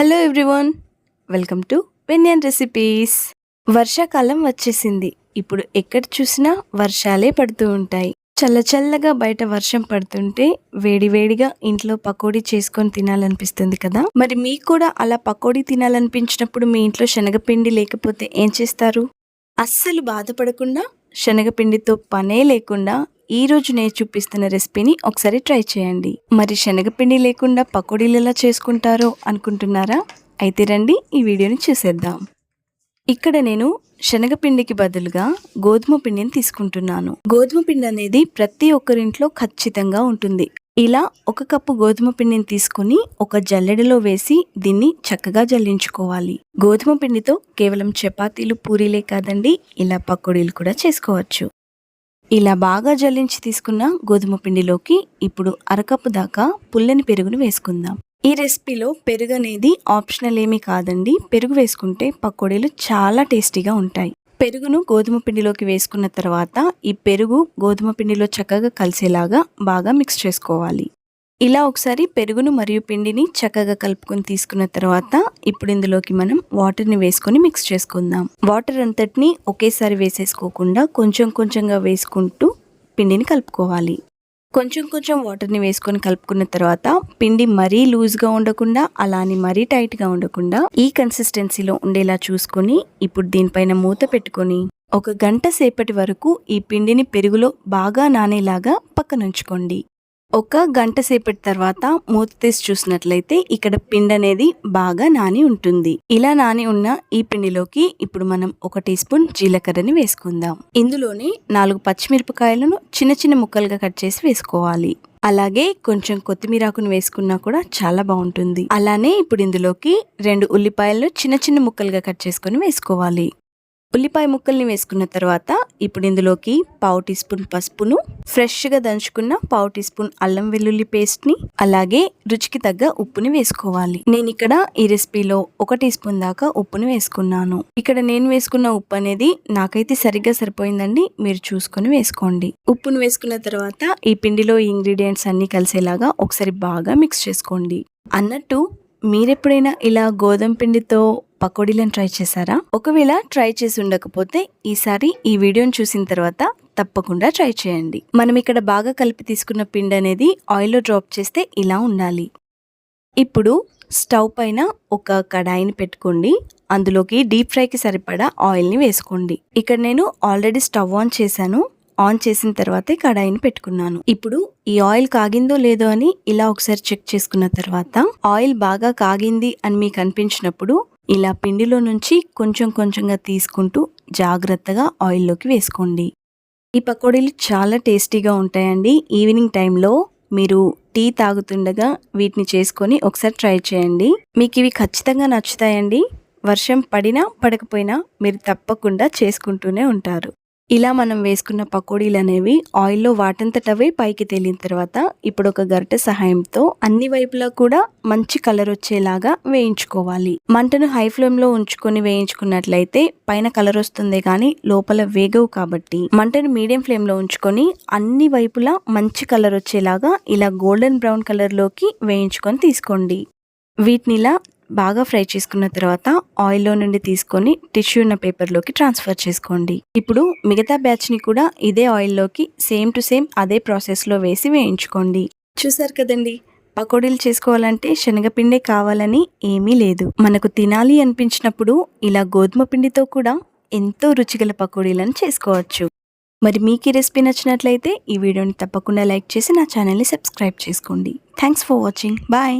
Hello everyone, welcome to వెన్యన్ recipes. వర్షాకాలం వచ్చేసింది. ఇప్పుడు ఎక్కడ చూసినా వర్షాలే పడుతూ ఉంటాయి. చల్లచల్లగా బయట వర్షం పడుతుంటే వేడివేడిగా ఇంట్లో పకోడీ చేసుకొని తినాలనిపిస్తుంది కదా. మరి మీకు కూడా అలా పకోడీ తినాలనిపించినప్పుడు మీ ఇంట్లో శనగపిండి లేకపోతే ఏం చేస్తారు? అస్సలు బాధపడకుండా, శనగపిండితో పనే లేకుండా ఈ రోజు నేను చూపిస్తున్న రెసిపీని ఒకసారి ట్రై చేయండి. మరి శనగపిండి లేకుండా పకోడీలు ఎలా చేసుకుంటారో అనుకుంటున్నారా? అయితే రండి ఈ వీడియోని చూసేద్దాం. ఇక్కడ నేను శనగపిండికి బదులుగా గోధుమ పిండిని తీసుకుంటున్నాను. గోధుమ పిండి అనేది ప్రతి ఒక్కరింట్లో ఖచ్చితంగా ఉంటుంది. ఇలా 1 కప్పు గోధుమ పిండిని తీసుకుని ఒక జల్లెడలో వేసి దీన్ని చక్కగా జల్లించుకోవాలి. గోధుమ పిండితో కేవలం చపాతీలు, పూరీలే కాదండి, ఇలా పకోడీలు కూడా చేసుకోవచ్చు. ఇలా బాగా జల్లించి తీసుకున్న గోధుమ పిండిలోకి ఇప్పుడు 1/2 కప్పు దాకా పుల్లని పెరుగును వేసుకుందాం. ఈ రెసిపీలో పెరుగు అనేది ఆప్షనల్ ఏమీ కాదండి. పెరుగు వేసుకుంటే పకోడీలు చాలా టేస్టీగా ఉంటాయి. పెరుగును గోధుమ పిండిలోకి వేసుకున్న తర్వాత ఈ పెరుగు గోధుమ పిండిలో చక్కగా కలిసేలాగా బాగా మిక్స్ చేసుకోవాలి. ఇలా ఒకసారి పెరుగును మరియు పిండిని చక్కగా కలుపుకొని తీసుకున్న తర్వాత ఇప్పుడు ఇందులోకి మనం వాటర్ని వేసుకొని మిక్స్ చేసుకుందాం. వాటర్ అంతటిని ఒకేసారి వేసేసుకోకుండా కొంచెం కొంచెంగా వేసుకుంటూ పిండిని కలుపుకోవాలి. కొంచెం కొంచెం వాటర్ని వేసుకొని కలుపుకున్న తర్వాత పిండి మరీ లూజ్గా ఉండకుండా అలానే మరీ టైట్గా ఉండకుండా ఈ కన్సిస్టెన్సీలో ఉండేలా చూసుకొని ఇప్పుడు దీనిపైన మూత పెట్టుకొని 1 గంట సేపటి వరకు ఈ పిండిని పెరుగులో బాగా నానేలాగా పక్కనుంచుకోండి. 1 గంట సేపటి తర్వాత మూత తీసి చూసినట్లయితే ఇక్కడ పిండి అనేది బాగా నాని ఉంటుంది. ఇలా నాని ఉన్న ఈ పిండిలోకి ఇప్పుడు మనం 1 టీ స్పూన్ జీలకర్రని వేసుకుందాం. ఇందులోనే 4 పచ్చిమిరపకాయలను చిన్న చిన్న ముక్కలుగా కట్ చేసి వేసుకోవాలి. అలాగే కొంచెం కొత్తిమీరాకును వేసుకున్నా కూడా చాలా బాగుంటుంది. అలానే ఇప్పుడు ఇందులోకి 2 ఉల్లిపాయలను చిన్న చిన్న ముక్కలుగా కట్ చేసుకొని వేసుకోవాలి. ఉల్లిపాయ ముక్కల్ని వేసుకున్న తర్వాత ఇప్పుడు ఇందులోకి 1/2 టీ స్పూన్ పసుపును, ఫ్రెష్గా దంచుకున్న 1/2 టీ స్పూన్ అల్లం వెల్లుల్లి పేస్ట్ని, అలాగే రుచికి తగ్గ ఉప్పుని వేసుకోవాలి. నేను ఇక్కడ ఈ రెసిపీలో 1 టీ స్పూన్ దాకా ఉప్పుని వేసుకున్నాను. ఇక్కడ నేను వేసుకున్న ఉప్పు అనేది నాకైతే సరిగ్గా సరిపోయిందండి. మీరు చూసుకొని వేసుకోండి. ఉప్పును వేసుకున్న తర్వాత ఈ పిండిలో ఈ ఇంగ్రీడియంట్స్ అన్ని కలిసేలాగా ఒకసారి బాగా మిక్స్ చేసుకోండి. అన్నట్టు మీరెప్పుడైనా ఇలా గోధుమ పిండితో పకోడీలను ట్రై చేశారా? ఒకవేళ ట్రై చేసి ఉండకపోతే ఈసారి ఈ వీడియోని చూసిన తర్వాత తప్పకుండా ట్రై చేయండి. మనం ఇక్కడ బాగా కలిపి తీసుకున్న పిండి అనేది ఆయిల్లో డ్రాప్ చేస్తే ఇలా ఉండాలి. ఇప్పుడు స్టవ్ పైన ఒక కడాయిని పెట్టుకోండి. అందులోకి డీప్ ఫ్రైకి సరిపడా ఆయిల్ని వేసుకోండి. ఇక్కడ నేను ఆల్రెడీ స్టవ్ ఆన్ చేశాను. ఆన్ చేసిన తర్వాతే కడాయిని పెట్టుకున్నాను. ఇప్పుడు ఈ ఆయిల్ కాగిందో లేదో అని ఇలా ఒకసారి చెక్ చేసుకున్న తర్వాత ఆయిల్ బాగా కాగింది అని మీకు అనిపించినప్పుడు ఇలా పిండిలో నుంచి కొంచెం కొంచెంగా తీసుకుంటూ జాగ్రత్తగా ఆయిల్లోకి వేసుకోండి. ఈ పకోడీలు చాలా టేస్టీగా ఉంటాయండి. ఈవినింగ్ టైంలో మీరు టీ తాగుతుండగా వీటిని చేసుకొని ఒకసారి ట్రై చేయండి. మీకు ఇవి ఖచ్చితంగా నచ్చుతాయండి. వర్షం పడినా పడకపోయినా మీరు తప్పకుండా చేసుకుంటూనే ఉంటారు. ఇలా మనం వేసుకున్న పకోడీలు అనేవి ఆయిల్లో వాటంతటవే పైకి తేలిన తర్వాత ఇప్పుడు ఒక గరిటె సహాయంతో అన్ని వైపులా కూడా మంచి కలర్ వచ్చేలాగా వేయించుకోవాలి. మంటను హై ఫ్లేమ్ లో ఉంచుకొని వేయించుకున్నట్లయితే పైన కలర్ వస్తుంది కానీ లోపల వేగవు. కాబట్టి మంటను మీడియం ఫ్లేమ్ లో ఉంచుకొని అన్ని వైపులా మంచి కలర్ వచ్చేలాగా ఇలా గోల్డెన్ బ్రౌన్ కలర్ లోకి వేయించుకొని తీసుకోండి. వీటిని ఇలా బాగా ఫ్రై చేసుకున్న తర్వాత ఆయిల్లో నుండి తీసుకొని టిష్యూ ఉన్న పేపర్లోకి ట్రాన్స్ఫర్ చేసుకోండి. ఇప్పుడు మిగతా బ్యాచ్ని కూడా ఇదే ఆయిల్లోకి సేమ్ టు సేమ్ అదే ప్రాసెస్లో వేసి వేయించుకోండి. చూసారు కదండి, పకోడీలు చేసుకోవాలంటే శనగపిండే కావాలని ఏమీ లేదు. మనకు తినాలి అనిపించినప్పుడు ఇలా గోధుమ పిండితో కూడా ఎంతో రుచిగల పకోడీలను చేసుకోవచ్చు. మరి మీకు ఈ రెసిపీ నచ్చినట్లయితే ఈ వీడియోని తప్పకుండా లైక్ చేసి నా ఛానల్ని సబ్స్క్రైబ్ చేసుకోండి. Thanks for watching. బాయ్.